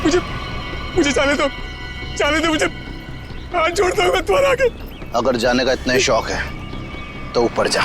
मुझे मुझे जाने दो मुझे, हाथ जोड़ता हूँ मैं तुम्हारे आगे। अगर जाने का इतना ही शौक है तो ऊपर जा।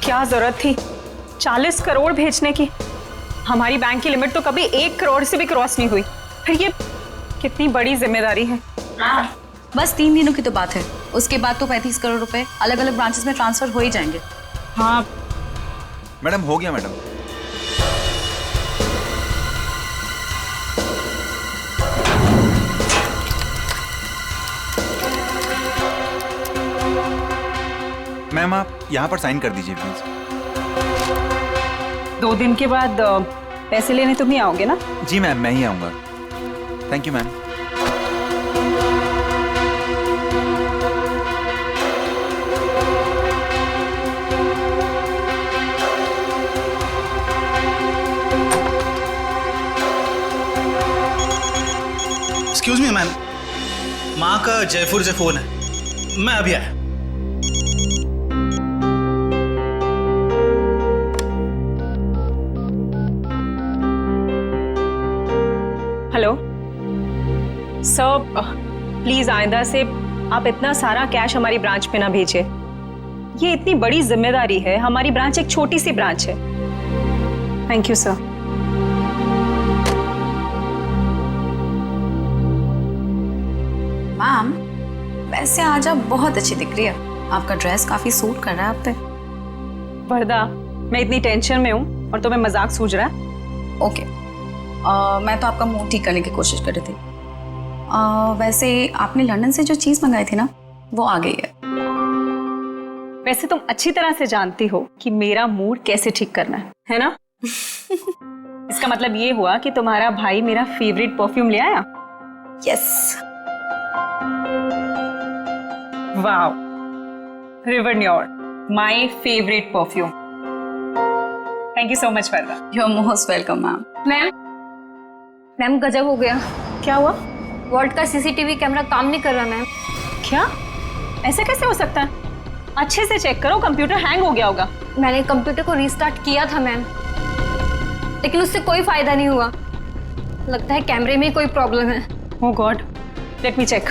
क्या जरूरत थी 40 करोड़ भेजने की? हमारी बैंक की लिमिट तो कभी 1 करोड़ से भी क्रॉस नहीं हुई। फिर ये कितनी बड़ी जिम्मेदारी है। बस 3 दिनों की तो बात है, उसके बाद तो 35 करोड़ रुपए अलग अलग ब्रांचेस में ट्रांसफर हो ही जाएंगे। हाँ मैडम, हो गया मैडम। मैम, आप यहाँ पर साइन कर दीजिए प्लीज। 2 दिन के बाद पैसे लेने तुम ही आओगे ना? जी मैम, मैं ही आऊँगा। Thank you ma'am. Excuse me ma'am, माँ का जयपुर से फोन है, मैं अभी आया। हेलो सर, प्लीज आइंदा से आप इतना सारा कैश हमारी ब्रांच पे ना भेजिए। ये इतनी बड़ी जिम्मेदारी है, हमारी ब्रांच एक छोटी सी ब्रांच है। Thank you sir. मैम, वैसे आज आप बहुत अच्छी दिख रही है, आपका ड्रेस काफी सूट कर रहा है आप पे। वरदा, मैं इतनी टेंशन में हूँ और तुम्हें मजाक सूझ रहा है? ओके, मैं तो आपका मूड ठीक करने की कोशिश कर रही थी। वैसे आपने लंदन से जो चीज मंगाई थी ना, वो आ गई है। वैसे तुम अच्छी तरह से जानती हो कि मेरा मूड कैसे ठीक करना है ना? इसका मतलब ये हुआ कि तुम्हारा भाई मेरा फेवरेट परफ्यूम ले आया? यस। वाओ, रिवरन्योर, my favourite perfume. Thank you so much Varda. You are most welcome ma'am. Ma'am गजब हो गया। क्या हुआ? वॉल्ट का सीसीटीवी कैमरा काम नहीं कर रहा मैम। क्या? ऐसा कैसे हो सकता है? अच्छे से चेक करो, कंप्यूटर हैंग हो गया होगा। मैंने कंप्यूटर को रीस्टार्ट किया था मैम, लेकिन उससे कोई फायदा नहीं हुआ। लगता है कैमरे में कोई प्रॉब्लम है। ओह गॉड, लेट मी चेक।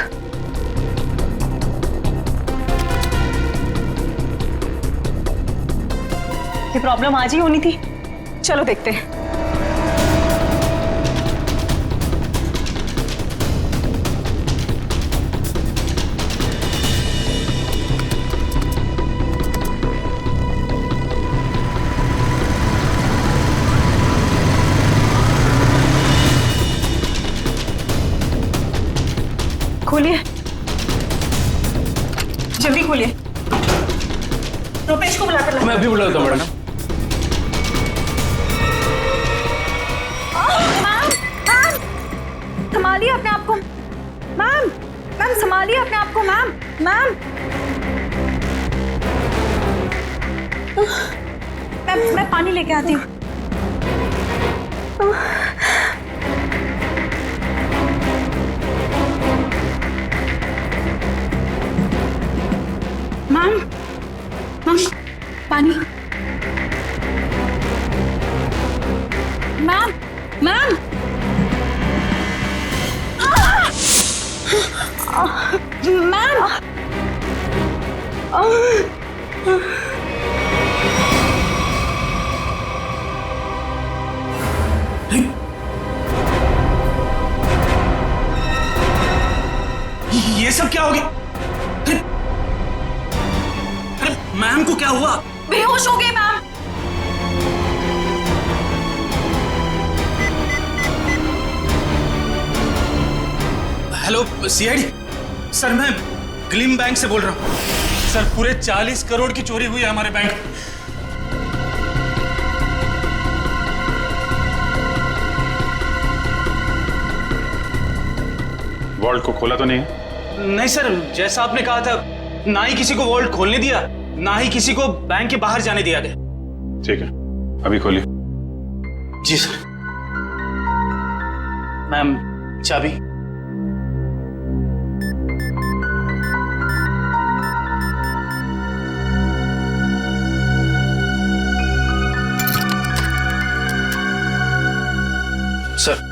ये प्रॉब्लम आज ही होनी थी। चलो देखते हैं। खोलिए, जल्दी खोलिए। रुपेश, को बुलाकर ला। मैं अभी बुलाता हूँ मैडम। संभालिए अपने आप को मैम। मैम संभालिए अपने आप को मैम। मैम मैं पानी लेके आती हूँ। मैम मैम पानी। मैम मैम मैम ये सब क्या हो गया? अरे मैम को क्या हुआ? बेहोश हो गए मैम। हेलो सीआईडी सर, मैं ग्लिम बैंक से बोल रहा हूँ। सर पूरे 40 करोड़ की चोरी हुई है हमारे बैंक में। वॉल्ट को खोला तो नहीं? नहीं सर, जैसा आपने कहा था, ना ही किसी को वॉल्ट खोलने दिया, ना ही किसी को बैंक के बाहर जाने दिया गया। ठीक है, अभी खोलिए। जी सर। मैम चाबी। सर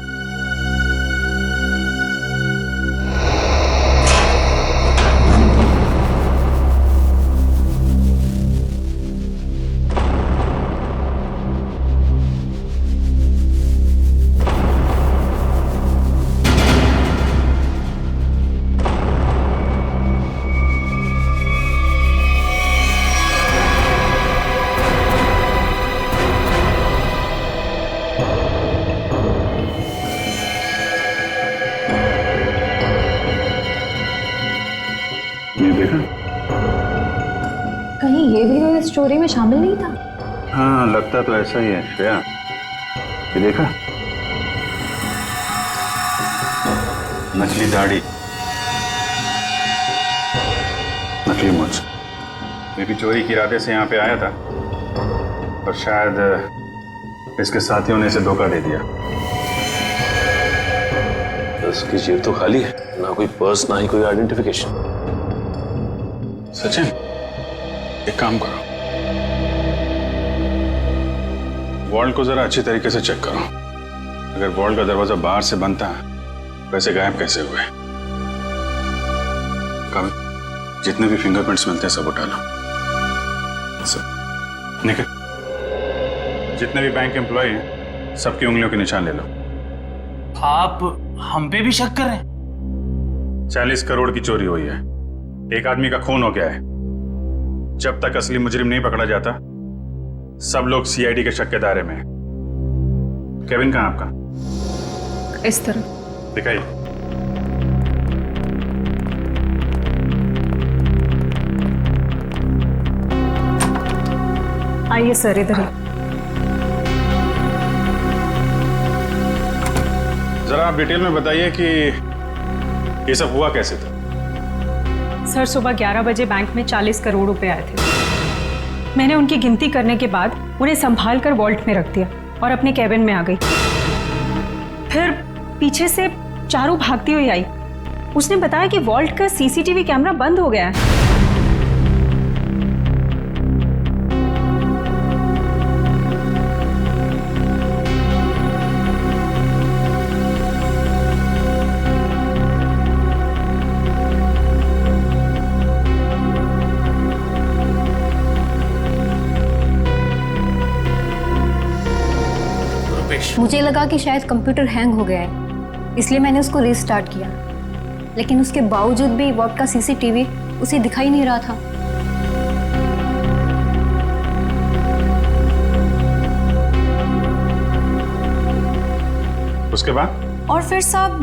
देखा? कहीं ये भी इस चोरी में शामिल नहीं था? हाँ, लगता तो ऐसा ही है श्रेया। ये देखा? नकली दाढ़ी, नकली मूंछ। ये भी चोरी के इरादे से यहाँ पे आया था, और शायद इसके साथियों ने इसे धोखा दे दिया। उसकी जेब तो खाली है, ना कोई पर्स ना ही कोई आइडेंटिफिकेशन। सचिन, एक काम करो, वॉल्ट को जरा अच्छी तरीके से चेक करो। अगर वॉल्ट का दरवाजा बाहर से बनता है, वैसे गायब कैसे हुए? कभी जितने भी फिंगरप्रिंट्स मिलते हैं सब उठा लो। सब निकल, जितने भी बैंक एम्प्लॉय हैं सबकी उंगलियों के निशान ले लो। आप हम पे भी शक कर रहे हैं? 40 करोड़ की चोरी हुई है, एक आदमी का खून हो गया है। जब तक असली मुजरिम नहीं पकड़ा जाता, सब लोग सीआईडी के शक के दायरे में हैं। केविन कहाँ आपका? इस तरह दिखाइए। आइए सर, इधर ही। जरा आप डिटेल में बताइए कि ये सब हुआ कैसे था? सर सुबह 11 बजे बैंक में 40 करोड़ रुपए आए थे। मैंने उनकी गिनती करने के बाद उन्हें संभाल कर वॉल्ट में रख दिया और अपने कैबिन में आ गई। फिर पीछे से चारू भागती हुई आई। उसने बताया कि वॉल्ट का सीसीटीवी कैमरा बंद हो गया है। मुझे लगा कि शायद कंप्यूटर हैंग हो गया है, इसलिए मैंने उसको रीस्टार्ट किया, लेकिन उसके बावजूद भी वॉल्ट का सीसीटीवी उसे दिखाई नहीं रहा था। उसके बाद? और फिर सब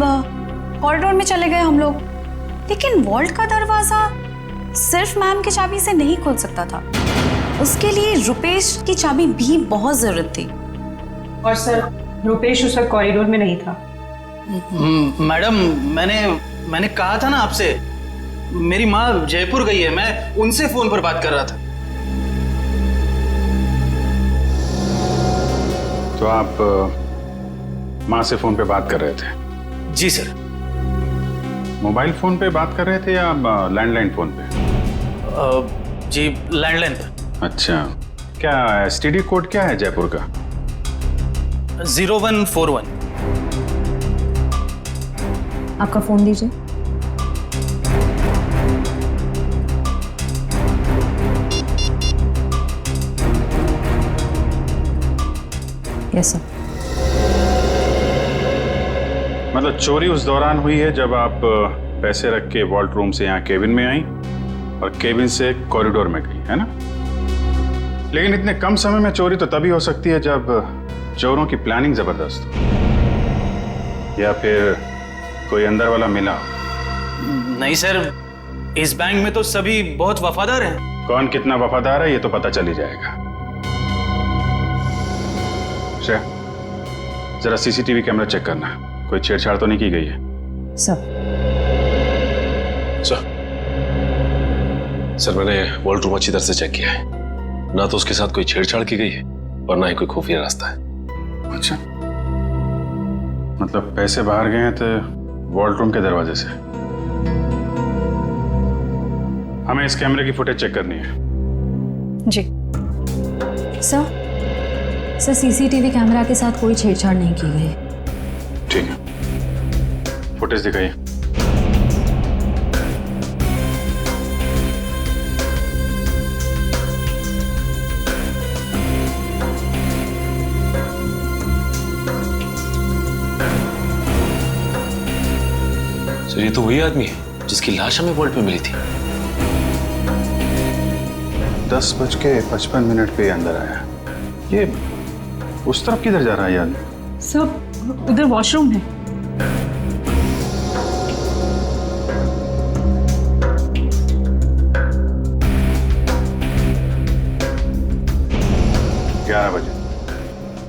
कॉरिडोर में चले गए हम लोग, लेकिन वॉल्ट का दरवाजा सिर्फ मैम की चाबी से नहीं खुल सकता था। उसके लिए रुपेश की चाबी भी बहुत जरूरत थी। और सर, रुपेश उस वक्त कॉरिडोर में नहीं था। मैडम, मैंने कहा था ना आपसे, मेरी माँ जयपुर गई है, मैं उनसे फोन पर बात कर रहा था। तो आप माँ से फोन पे बात कर रहे थे? जी सर। मोबाइल फोन पे बात कर रहे थे या लैंडलाइन फोन पे? जी लैंडलाइन पर। अच्छा, क्या एसटीडी कोड क्या है जयपुर का? 0141। आपका फ़ोन दीजिए। Yes sir. मतलब चोरी उस दौरान हुई है जब आप पैसे रख के वॉल्ट रूम से यहाँ केबिन में आई और केबिन से कॉरिडोर में गई, है ना? लेकिन इतने कम समय में चोरी तो तभी हो सकती है जब चोरों की प्लानिंग जबरदस्त हो या फिर कोई अंदर वाला मिला हो। नहीं सर, इस बैंक में तो सभी बहुत वफादार हैं। कौन कितना वफादार है ये तो पता चल ही जाएगा। श्रेया, जरा सीसीटीवी कैमरा चेक करना, कोई छेड़छाड़ तो नहीं की गई है? सर। सर मैंने वॉल्ट रूम अच्छी तरह से चेक किया है, ना तो उसके साथ कोई छेड़छाड़ की गई है और ना ही कोई खुफिया रास्ता है। अच्छा, मतलब पैसे बाहर गए हैं तो वॉल्ट रूम के दरवाजे से। हमें इस कैमरे की फुटेज चेक करनी है। जी सर, सीसीटीवी कैमरा के साथ कोई छेड़छाड़ नहीं की गई। ठीक है, फुटेज दिखाइए। सर ये तो वही आदमी है जिसकी लाश हमें वॉल्ट पे मिली थी। 10:55 पे अंदर आया। ये उस तरफ किधर जा रहा है ये आदमी? सब उधर वॉशरूम है।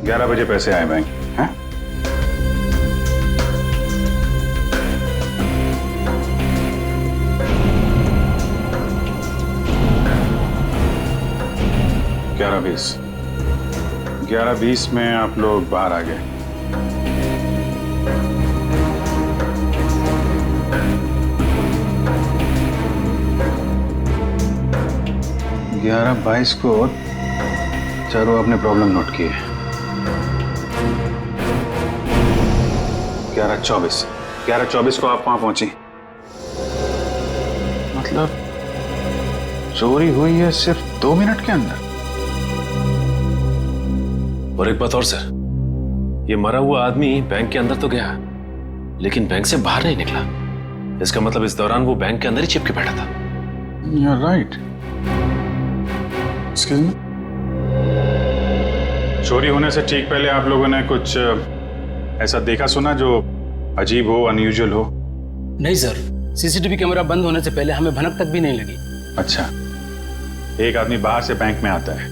ग्यारह बजे पैसे आए बैंक, हैं? ग्यारह 11:20 में आप लोग बाहर आ गए। ग्यारह 22 को चारों अपने प्रॉब्लम नोट किए। 11:24 को आप वहां पहुंची। मतलब चोरी हुई है सिर्फ 2 मिनट के अंदर। और एक बात और सर, ये मरा हुआ आदमी बैंक के अंदर तो गया लेकिन बैंक से बाहर नहीं निकला। इसका मतलब इस दौरान वो बैंक के अंदर ही चिपके बैठा था। You're right. Excuse me? चोरी होने से ठीक पहले आप लोगों ने कुछ ऐसा देखा सुना जो अजीब हो, अनयूजुअल हो? नहीं सर, सीसीटीवी कैमरा बंद होने से पहले हमें भनक तक भी नहीं लगी। अच्छा, एक आदमी बाहर से बैंक में आता है,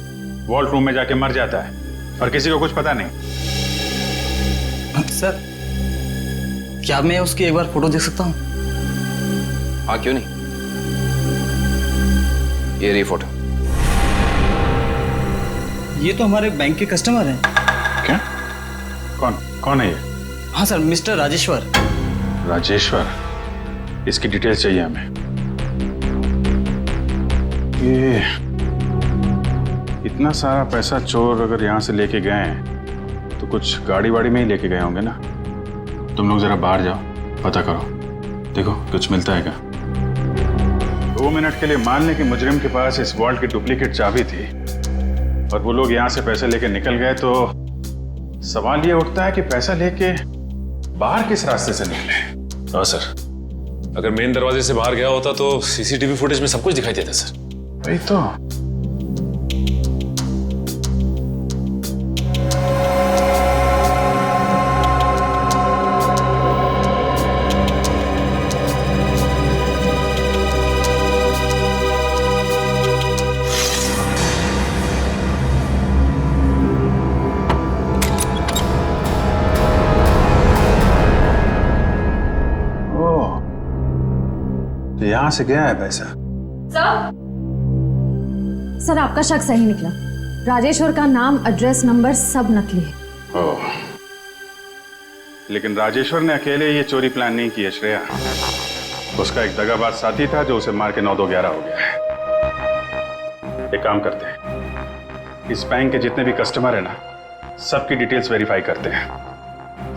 वॉल्ट रूम में जाके मर जाता है और किसी को कुछ पता नहीं। सर, क्या मैं उसकी एक बार फोटो देख सकता हूँ? हाँ क्यों नहीं, ये रही फोटो। ये तो हमारे बैंक के कस्टमर हैं। क्या? कौन है ये? हाँ सर, मिस्टर राजेश्वर। राजेश्वर, इसकी डिटेल्स चाहिए हमें। ये इतना सारा पैसा चोर अगर यहाँ से लेके गए हैं तो कुछ गाड़ी वाड़ी में ही लेके गए होंगे ना। तुम लोग जरा बाहर जाओ, पता करो, देखो कुछ मिलता है क्या। 2 मिनट के लिए मान लें कि मुजरिम के पास इस वॉल्ट की डुप्लीकेट चाबी थी और वो लोग यहाँ से पैसे लेके निकल गए, तो सवाल ये उठता है कि पैसा लेके बाहर किस रास्ते से निकले। हाँ सर, अगर मेन दरवाजे से बाहर गया होता तो सीसीटीवी फुटेज में सब कुछ दिखाई देता सर। वही तो। तो यहाँ से गया है पैसा? सर आपका शक सही निकला। राजेश्वर का नाम, एड्रेस, नंबर सब नकली है। ओह, लेकिन राजेश्वर ने अकेले ये चोरी प्लान नहीं की है श्रेया। उसका एक दगाबाज साथी था जो उसे मार के 9-2-11 हो गया है। एक काम करते हैं, इस बैंक के जितने भी कस्टमर है ना, सबकी डिटेल्स वेरीफाई करते हैं।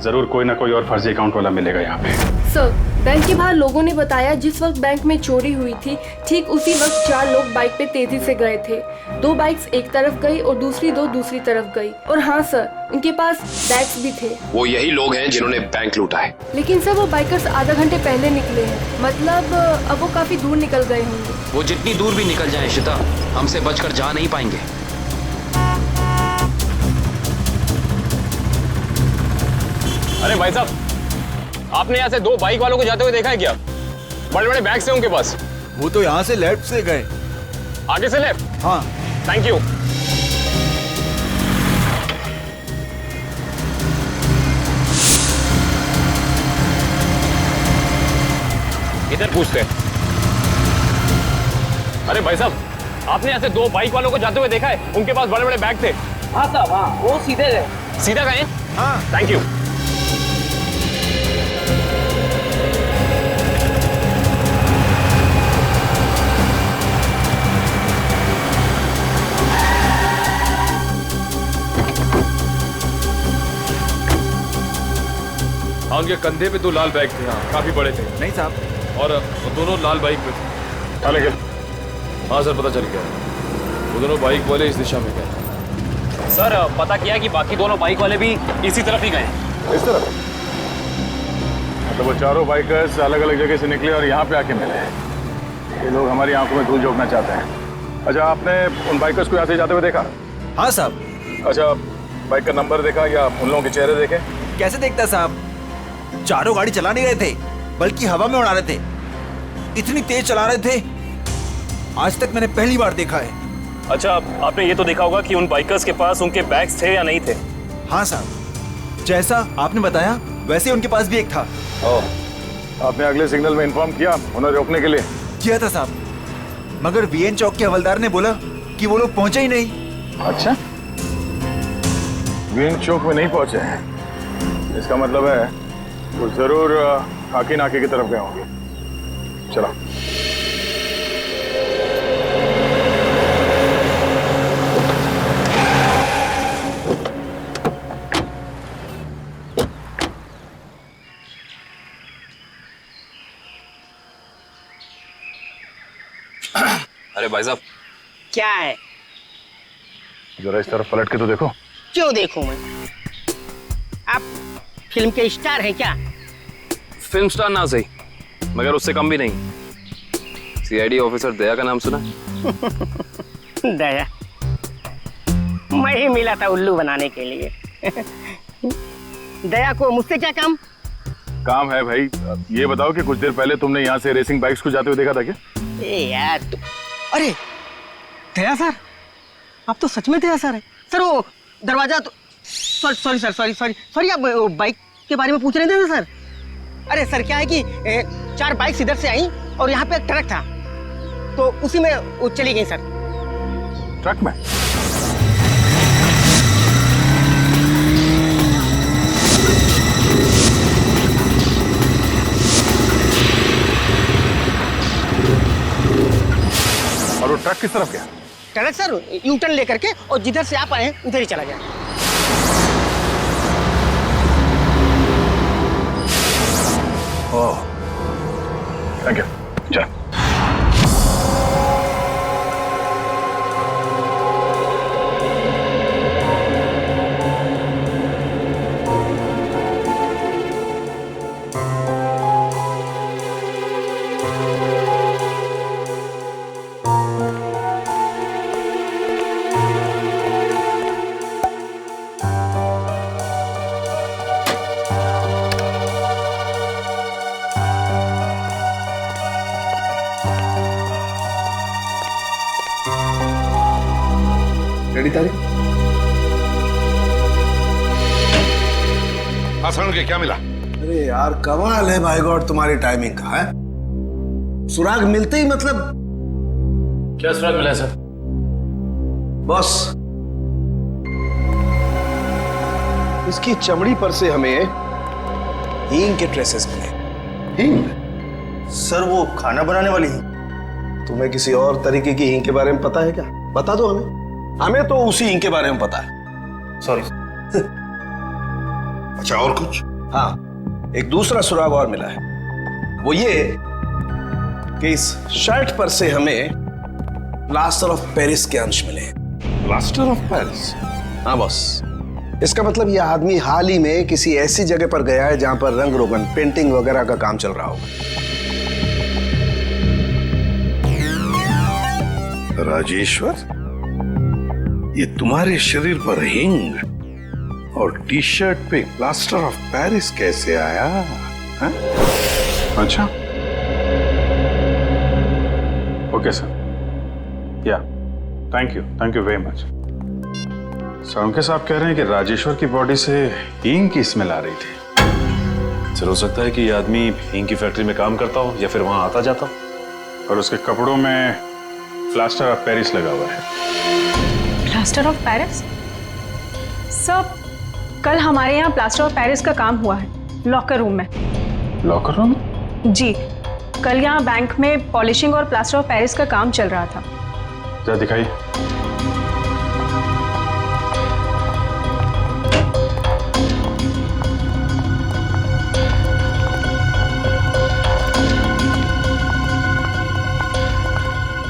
जरूर कोई ना कोई और फर्जी अकाउंट वाला मिलेगा यहाँ पे। सर, बैंक के बाहर लोगों ने बताया जिस वक्त बैंक में चोरी हुई थी ठीक उसी वक्त 4 लोग बाइक पे तेजी से गए थे। 2 बाइक्स एक तरफ गई और दूसरी 2 दूसरी तरफ गई। और हाँ सर, इनके पास बैग्स भी थे। वो यही लोग हैं जिन्होंने बैंक लूटा है। लेकिन सर वो बाइकर्स आधा घंटे पहले निकले हैं, मतलब अब वो काफी दूर निकल गए होंगे। वो जितनी दूर भी निकल जाए इशिता, हमसे बचकर जा नहीं पाएंगे। अरे भाई साहब, आपने यहाँ से 2 बाइक वालों को जाते हुए देखा है क्या? बड़े बड़े बैग्स हैं उनके पास। वो तो यहाँ से लेफ्ट से गए। आगे से लेफ्ट? हाँ। Thank you. इधर पूछते हैं। अरे भाई साहब, आपने यहाँ से 2 बाइक वालों को जाते हुए देखा है? उनके पास बड़े बड़े बैग थे। हाँ साहब, हाँ वो सीधे गए। सीधा गए? हाँ। Thank you. हाँ, उनके कंधे पे 2 लाल बैग थे। हाँ, काफी बड़े थे। नहीं साहब। और वो दोनों लाल बाइक पे थे। हाँ सर, पता चल गया। वो दोनों बाइक वाले इस दिशा में गए। सर, पता किया कि बाकी दोनों बाइक वाले भी इसी तरफ ही गए। इस तरफ? मतलब वो चारों बाइकर्स अलग अलग जगह से निकले और यहाँ पे आके मिले। ये लोग हमारी आंखों में धूल झोंकना चाहते हैं। अच्छा, आपने उन बाइकर्स को यहाँ से जाते हुए देखा? हाँ साहब। अच्छा, बाइक का नंबर देखा या उन लोगों के चेहरे देखे? कैसे देखता साहब, चारों गाड़ी चला नहीं रहे थे, बल्कि हवा में उड़ा रहे थे। इतनी तेज चला रहे थे, आज तक मैंने पहली बार देखा है। अच्छा, आपने ये तो देखा होगा कि उन बाइकर्स के पास उनके बैग्स थे या नहीं थे? हाँ साहब, जैसा आपने बताया वैसे उनके पास भी एक था। आपने अगले सिग्नल में इन्फॉर्म किया उन्हें रोकने के लिए? किया था साहब, मगर वीएन चौक के हवलदार ने बोला कि वो लोग पहुंचे ही नहीं। अच्छा, वीएन चौक में नहीं पहुंचे हैं, इसका मतलब है वो जरूर हाकी नाके की तरफ गए होंगे। चलो। अरे भाई साहब, क्या है? जरा इस तरफ पलट के तो देखो। क्यों देखूं मैं? आप फिल्म के स्टार हैं क्या? फिल्म स्टार ना सही, मगर उससे कम भी नहीं। सीआईडी ऑफिसर दया का नाम सुना? दया? मैं ही मिला था उल्लू बनाने के लिए। दया को मुझसे क्या काम? काम है भाई। ये बताओ कि कुछ देर पहले तुमने यहाँ से रेसिंग बाइक्स को जाते हुए देखा था क्या? ए यार तू... अरे दया सर, आप तो सच में दया सर है। सर वो दरवाजा तो सॉरी सर, सॉरी आप बाइक के बारे में पूछ रहे थे ना सर? अरे सर क्या है कि 4 बाइक्स इधर से आई और यहाँ पे एक ट्रक था, तो उसी में वो चली गई सर। ट्रक में? और वो ट्रक किस तरफ गया? ट्रक सर यू टर्न लेकर के और जिधर से आप आए उधर ही चला गया। ओह, थैंक यू। चल। रेडी तारीख? हाँ सर, क्या मिला? अरे यार कमाल है भाई गॉड तुम्हारी टाइमिंग का है। सुराग मिलते ही मतलब। क्या सुराग मिला है सर? बॉस, इसकी चमड़ी पर से हमें हींग के ट्रेसेस मिले। हींग? सर वो खाना बनाने वाली हींग। तुम्हें किसी और तरीके की हींग के बारे में पता है क्या? बता दो हमें। हमें तो उसी हींग के बारे में पता है। सॉरी। अच्छा, और कुछ? हाँ, एक दूसरा सुराग और मिला है। वो ये कि इस शर्ट पर से हमें प्लास्टर ऑफ पेरिस के अंश मिले। Plaster of Paris? हाँ बॉस, इसका मतलब ये आदमी हाल ही में किसी ऐसी जगह पर गया है जहां पर रंग रोगन, पेंटिंग वगैरह का काम चल रहा होगा। राजेश्वर, ये तुम्हारे शरीर पर हिंग और टी शर्ट पे प्लास्टर ऑफ पेरिस कैसे आया? हा? अच्छा, ओके सर, या thank you very much. Sir साहब कह रहे हैं कि राजेश्वर की बॉडी से हींग की स्मेल आ रही थी। सर हो सकता है कि ये आदमी हींग की फैक्ट्री में काम करता हो या फिर वहां आता जाता हो। और उसके कपड़ों में प्लास्टर ऑफ पेरिस लगा हुआ है। Plaster of Paris? सर, कल हमारे यहाँ प्लास्टर ऑफ पेरिस का काम हुआ है लॉकर रूम में। Locker room? जी, कल यहाँ बैंक में पॉलिशिंग और प्लास्टर ऑफ पेरिस का काम चल रहा था। जरा दिखाइए।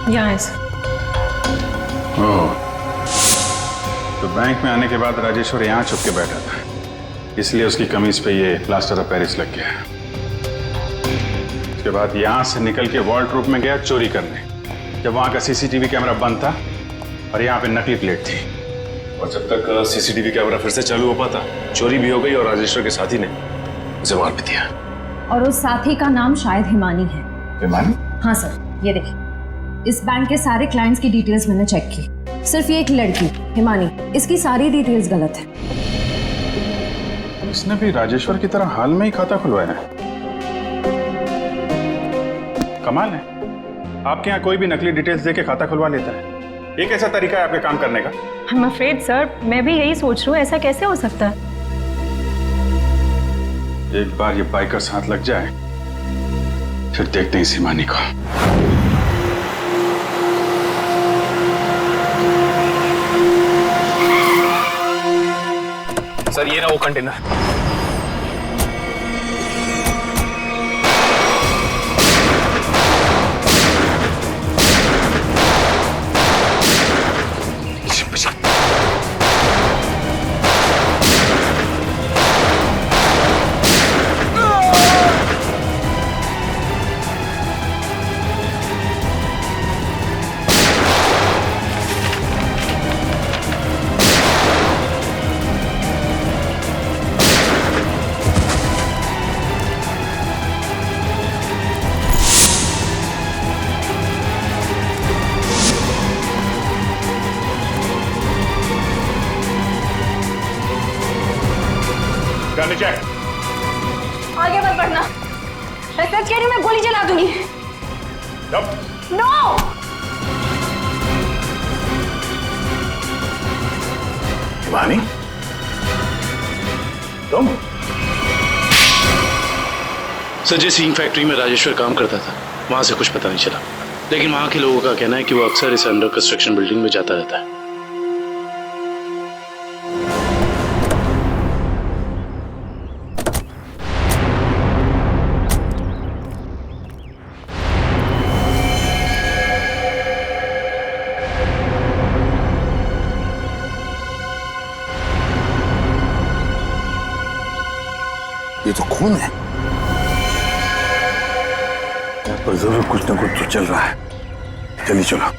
यहाँ है सर। ओह, तो बैंक में आने के बाद राजेश्वर यहाँ छुप के बैठा था, इसलिए उसकी कमीज पे ये प्लास्टर ऑफ पेरिस लग गया। उसके बाद यहाँ से निकल के वॉल्ट्रूप में गया चोरी करने, जब वहाँ का सीसीटीवी कैमरा बंद था और यहाँ पे नकली प्लेट थी। और जब तक सीसीटीवी कैमरा फिर से चालू हो पाता, चोरी भी हो गई और राजेश्वर के साथी ने उसे मार भी दिया। और उस साथी का नाम शायद हिमानी है। हिमानी? हाँ सर, ये देखिए, इस बैंक के सारे क्लाइंट्स की डिटेल्स मैंने चेक की। सिर्फ ये एक लड़की हिमानी, इसकी सारी डिटेल्स गलत है। इसने भी राजेश्वर की तरह हाल में ही खाता खुलवाया है। कमाल है, आपके यहाँ कोई भी नकली डिटेल्स देके खाता खुलवा लेता है। ये कैसा तरीका है आपके काम करने का? I'm afraid, सर, मैं भी यही सोच रही हूँ, ऐसा कैसे हो सकता है? एक बार ये बाइकर्स हाथ लग जाए, फिर देखते हैं इस हिमानी को। सर ये रहा वो कंटेनर। आगे मत बढ़ना, मैं सच कह रही हूँ, मैं गोली चला दूंगी। नो! हिमानी, तुम? सर, जिस हींग फैक्ट्री में राजेश्वर काम करता था, वहां से कुछ पता नहीं चला, लेकिन वहां के लोगों का कहना है कि वो अक्सर इस अंडर कंस्ट्रक्शन बिल्डिंग में जाता रहता है। ये तो खून है। यहाँ पर जरूर कुछ ना कुछ तो चल रहा है। चलिए चलो।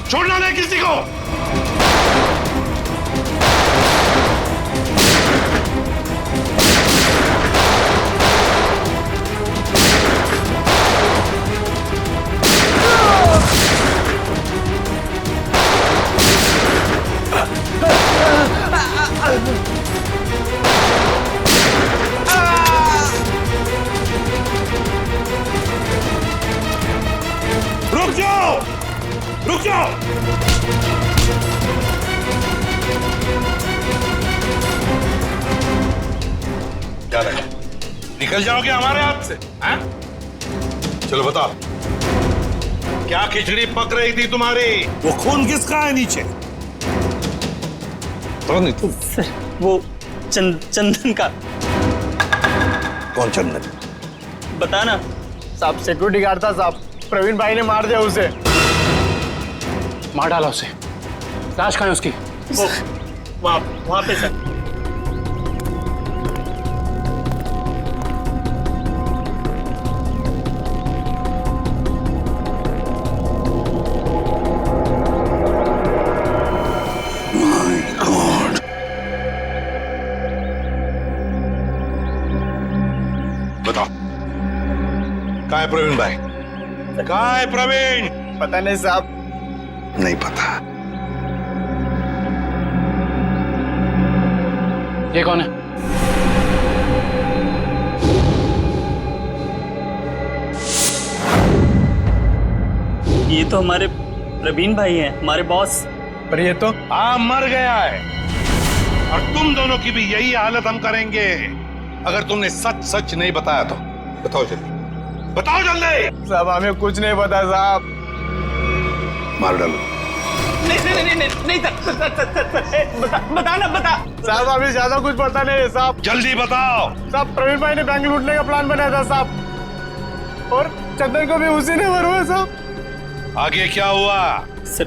छोड़ना नहीं किसी को। निकल जाओगे हमारे हाथ से? हैं? चलो बताओ, क्या खिचड़ी पक रही थी तुम्हारी? वो खून किसका है नीचे? तो नहीं तुम? सर वो चंदन का। कौन चंदन? बताना साहब, सिक्योरिटी गार्ड था साहब, प्रवीण भाई ने मार दिया उसे। मार डाला उसे। लाश कहाँ है उसकी? वो वहां पे सर। बताओ, कहाँ है प्रवीण भाई? कहाँ है प्रवीण? पता नहीं साहब। नहीं पता। ये कौन है? ये तो हमारे प्रवीण भाई हैं, हमारे बॉस। पर ये तो मर गया है। और तुम दोनों की भी यही हालत हम करेंगे अगर तुमने सच सच नहीं बताया तो। बताओ जल्दी, बताओ जल्दी। साहब हमें कुछ नहीं पता साहब। मार डालो। नहीं बता साहब, हमें ज्यादा कुछ पता नहीं है साहब। जल्दी बताओ। साहब प्रवीण भाई ने बैंक लूटने का प्लान बनाया था साहब, और चंदन को भी उसी ने मरवाया साहब। आगे क्या हुआ? सर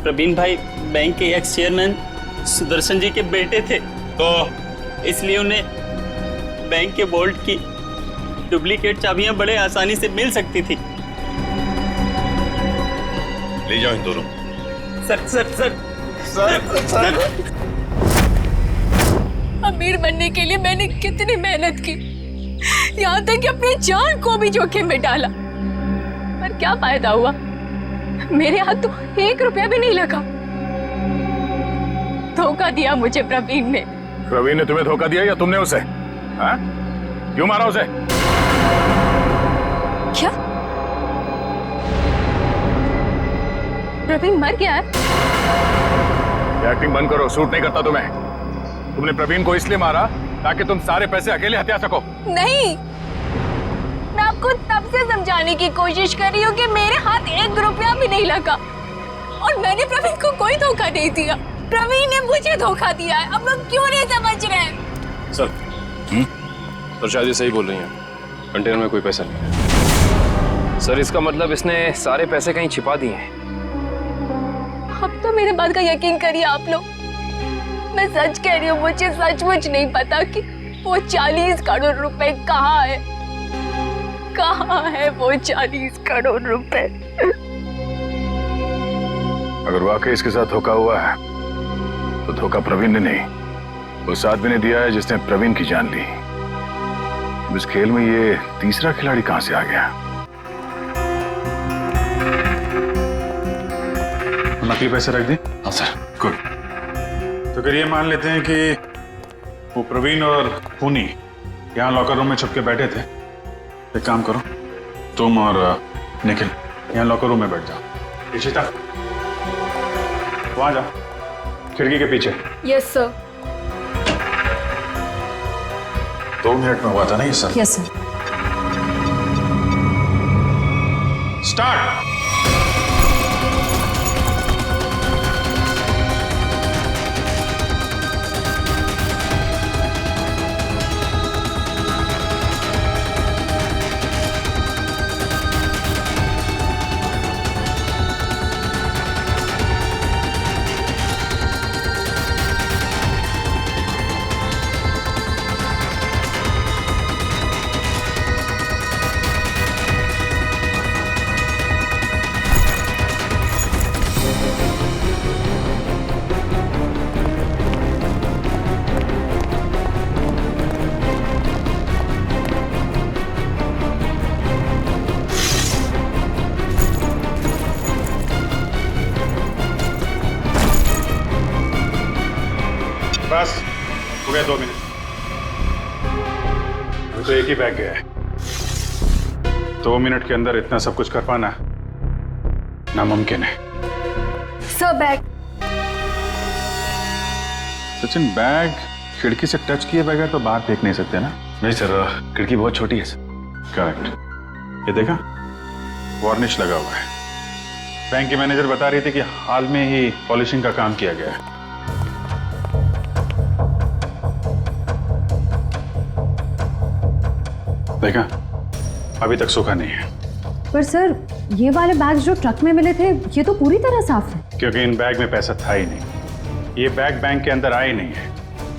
प्रवीण भाई बैंक के एक्स चेयरमैन सुदर्शन जी के बेटे थे, तो इसलिए उन्हें बैंक के वॉल्ट की डुप्लीकेट चाबियां बड़े आसानी से मिल सकती थी। ले जाओ इन दोनों। सर अमीर बनने के लिए मैंने कितनी मेहनत की, यहाँ तक कि अपनी जान को भी जोखिम में डाला, पर क्या फायदा हुआ? मेरे हाथ तो 1 रुपया भी नहीं लगा। धोखा दिया मुझे प्रवीण ने। प्रवीण ने तुम्हें धोखा दिया या तुमने उसे? हाँ? क्यों मारा उसे? क्या प्रवीण मर गया है? एक्टिंग बंद करो, सूट नहीं करता तुम्हें। तुमने प्रवीण को इसलिए मारा ताकि तुम सारे पैसे अकेले हथिया सको। नहीं, मैं आपको तब से समझाने की कोशिश कर रही हूँ कि मेरे हाथ 1 रुपया भी नहीं लगा और मैंने प्रवीण को कोई धोखा नहीं दिया। प्रवीण ने मुझे धोखा दिया है। अब लोग क्यों नहीं समझ रहे हैं? सर सर शायद ये सही बोल रही हैं, कंटेनर में कोई पैसा नहीं है। सर इसका मतलब इसने सारे पैसे कहीं छिपा दिए हैं। अब तो मेरे बात का यकीन करिए आप लोग, मैं सच कह रही हूँ, मुझे सचमुच नहीं पता कि वो 40 करोड़ रुपए कहाँ है। कहाँ है वो 40 करोड़ रुपए? अगर वाकई इसके साथ धोखा हुआ है तो धोखा प्रवीण ने नहीं, उस आदमी ने दिया है जिसने प्रवीण की जान ली। इस खेल में ये तीसरा खिलाड़ी कहां से आ गया? नकली पैसे रख दी? हाँ सर। गुड। तो फिर ये मान लेते हैं कि वो प्रवीण और खूनी यहाँ लॉकर रूम में छुप के बैठे थे। एक काम करो, तुम और निखिल यहाँ लॉकर रूम में बैठ जाओ। इशिता वहां जाओ, खिड़की के पीछे। Yes sir. 2 मिनट में हुआ था ना ये सब? Yes sir. स्टार्ट। बस हो गया 2 मिनट। अभी तो एक ही बैग गया है। 2 मिनट के अंदर इतना सब कुछ कर पाना नामुमकिन है। Sir bag. सचिन बैग खिड़की से टच किए बगैर तो बाहर फेंक नहीं सकते ना? नहीं सर, खिड़की बहुत छोटी है सर। करेक्ट। ये देखा, वार्निश लगा हुआ है। बैंक की मैनेजर बता रही थी कि हाल में ही पॉलिशिंग का काम किया गया है। देखा, अभी तक सूखा नहीं है। पर सर, ये वाले बैग जो ट्रक में मिले थे, ये तो पूरी तरह साफ है। क्योंकि इन बैग में पैसा था ही नहीं। ये बैग बैंक के अंदर आए नहीं है।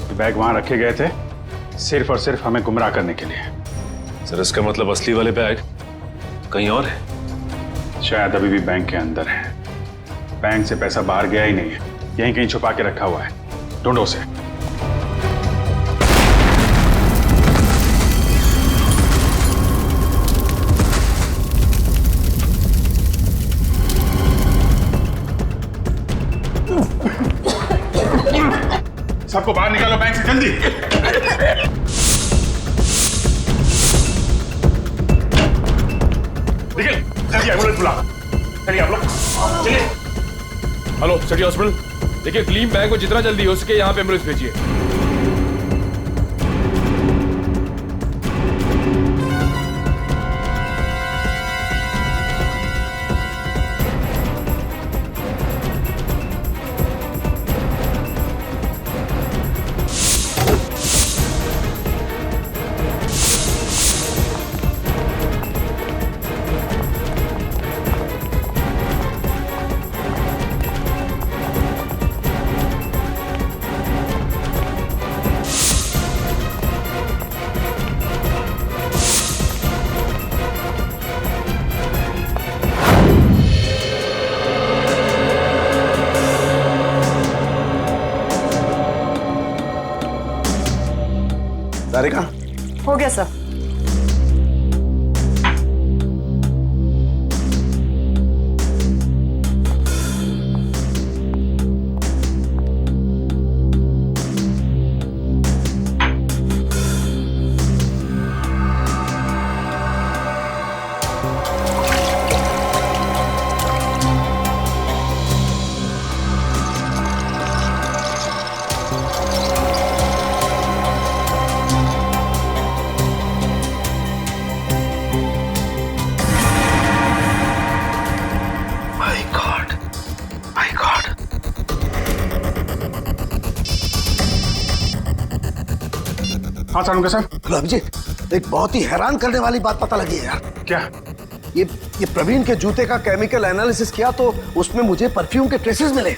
ये बैग वहां रखे गए थे सिर्फ और सिर्फ हमें गुमराह करने के लिए। सर इसका मतलब असली वाले बैग कहीं और है? शायद अभी भी बैंक के अंदर है। बैंक से पैसा बाहर गया ही नहीं है, यहीं कहीं छुपा के रखा हुआ है। ढूंढो उसे। सबको बाहर निकालो बैंक से, जल्दी। देखिए, जल्दी एम्बुलेंस बुला। चलिए आप लोग, चलिए। हेलो सिटी हॉस्पिटल, देखिए ग्लीम बैंक को जितना जल्दी हो सके यहाँ पे एम्बुलेंस भेजिए। सारिका, हो गया सर। हाँ सारुंगा साहब। अभिजीत, एक बहुत ही हैरान करने वाली बात पता लगी है यार। क्या? ये प्रवीण के जूते का केमिकल एनालिसिस किया तो उसमें मुझे परफ्यूम के ट्रेसेस मिले।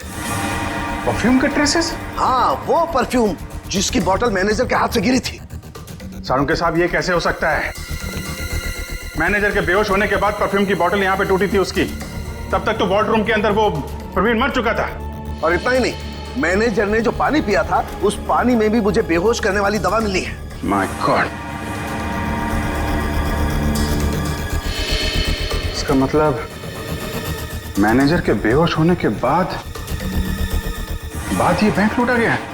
परफ्यूम के ट्रेसेस? हाँ, वो परफ्यूम जिसकी बोतल मैनेजर के हाथ से गिरी थी। सारुंगा साहब, ये कैसे हो सकता है? मैनेजर के बेहोश होने के बाद परफ्यूम की बोतल यहाँ पे टूटी थी उसकी। तब तक तो वॉर्डरूम के अंदर वो प्रवीण मर चुका था। और इतना ही नहीं, मैनेजर ने जो पानी पिया था उस पानी में भी मुझे बेहोश करने वाली दवा मिली है। माय गॉड, इसका मतलब मैनेजर के बेहोश होने के बाद ये बैंक लूटा गया है।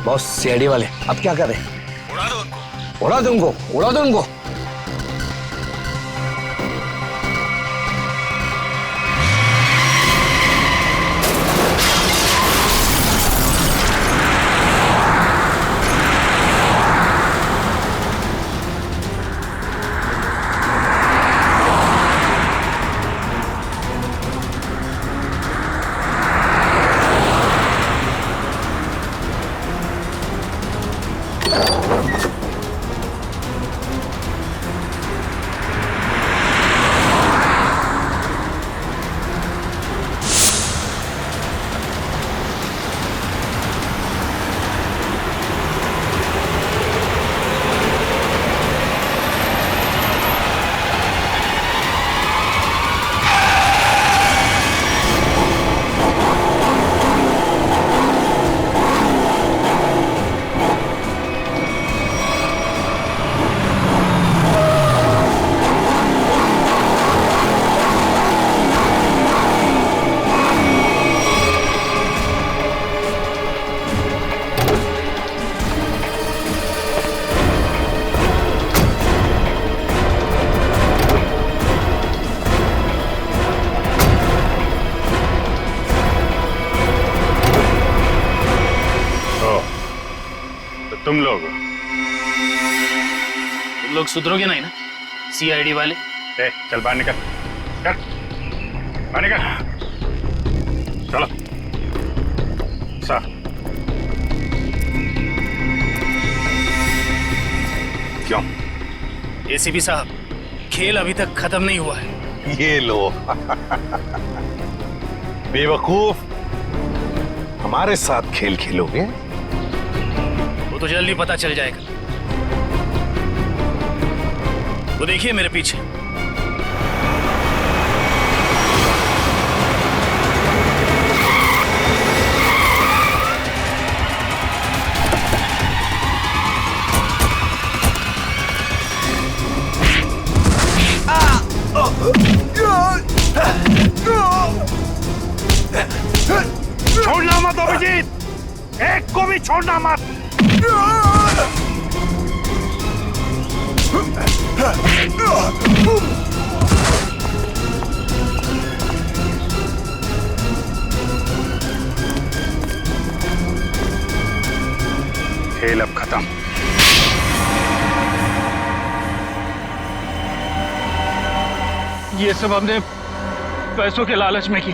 बॉस, सीआईडी वाले अब क्या करें? उड़ा दो उनको। उड़ा दो उनको, उड़ा दो उनको। तुम लोग सुधरोगे नहीं ना सीआईडी वाले? चल बाहर निकल, चल बाहर निकल, चलो सर। क्यों? एसीपी साहब, खेल अभी तक खत्म नहीं हुआ है। ये लो बेवकूफ, हमारे साथ खेल खेलोगे? वो तो जल्दी पता चल जाएगा। वो देखिए मेरे पीछे। छोड़ना मत अभिजीत, एक को भी छोड़ना मत। खेल अब खत्म। ये सब हमने पैसों के लालच में की।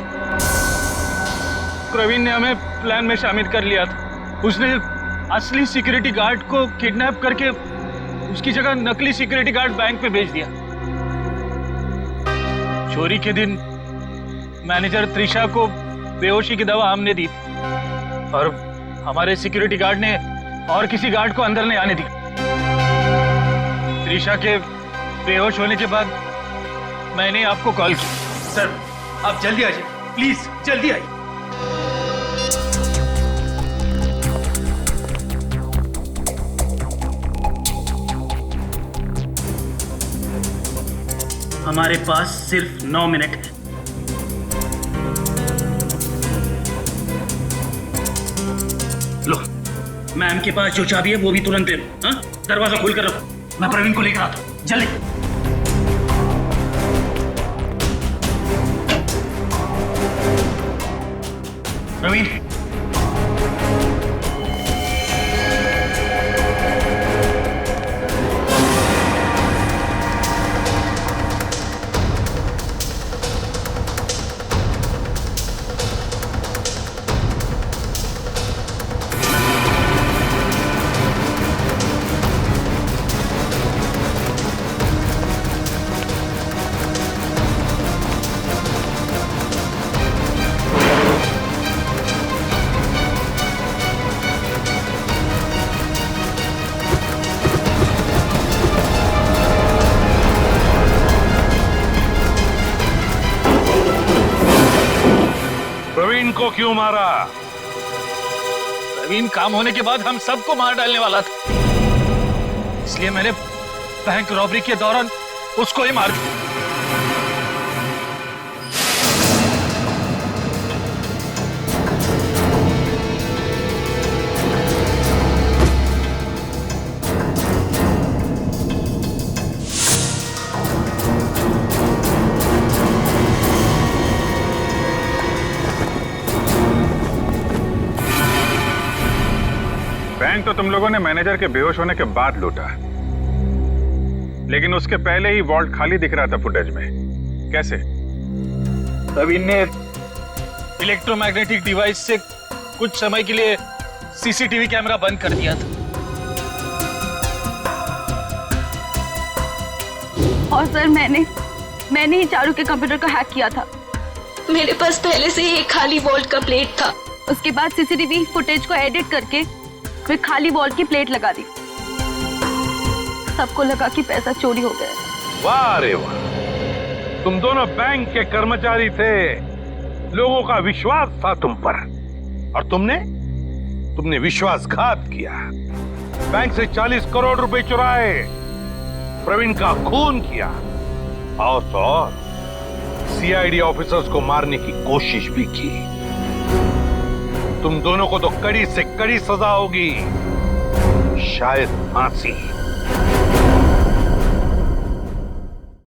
प्रवीण ने हमें प्लान में शामिल कर लिया था। उसने असली सिक्योरिटी गार्ड को किडनैप करके उसकी जगह नकली सिक्योरिटी गार्ड बैंक पे भेज दिया। चोरी के दिन मैनेजर त्रिशा को बेहोशी की दवा हमने दी थी और हमारे सिक्योरिटी गार्ड ने और किसी गार्ड को अंदर नहीं आने दी। त्रिशा के बेहोश होने के बाद मैंने आपको कॉल किया। सर आप जल्दी आ जाइए, प्लीज जल्दी आइए। हमारे पास सिर्फ 9 मिनट है। लो, मैम के पास जो चाबी है वो भी तुरंत दे दो। हाँ, दरवाजा खोल कर रखो, मैं प्रवीण को लेकर आता हूँ। जल्दी। प्रवीण, प्रवीण को क्यों मारा? प्रवीण काम होने के बाद हम सबको मार डालने वाला था, इसलिए मैंने बैंक रॉबरी के दौरान उसको ही मार दिया। बैंक तो तुम लोगों ने मैनेजर के बेहोश होने के बाद लूटा, लेकिन उसके पहले ही वॉल्ट खाली दिख रहा था फुटेज में। कैसे? प्रवीण ने इलेक्ट्रोमैग्नेटिक डिवाइस से कुछ समय के लिए सीसीटीवी कैमरा बंद कर दिया था। और सर मैंने ही चारू के कंप्यूटर को हैक किया था। मेरे पास पहले से ही एक खाली वॉल्ट का प्लेट था। उसके बाद सीसीटीवी फुटेज को एडिट करके फिर खाली वॉल्ट की प्लेट लगा दी। सबको लगा कि पैसा चोरी हो गया। वाह रे वाह, तुम दोनों बैंक के कर्मचारी थे, लोगों का विश्वास था तुम पर, और तुमने विश्वासघात किया। बैंक से 40 करोड़ रुपए चुराए, प्रवीण का खून किया, और तो और सीआईडी ऑफिसर्स को मारने की कोशिश भी की। तुम दोनों को तो कड़ी से कड़ी सजा होगी, शायद फांसी।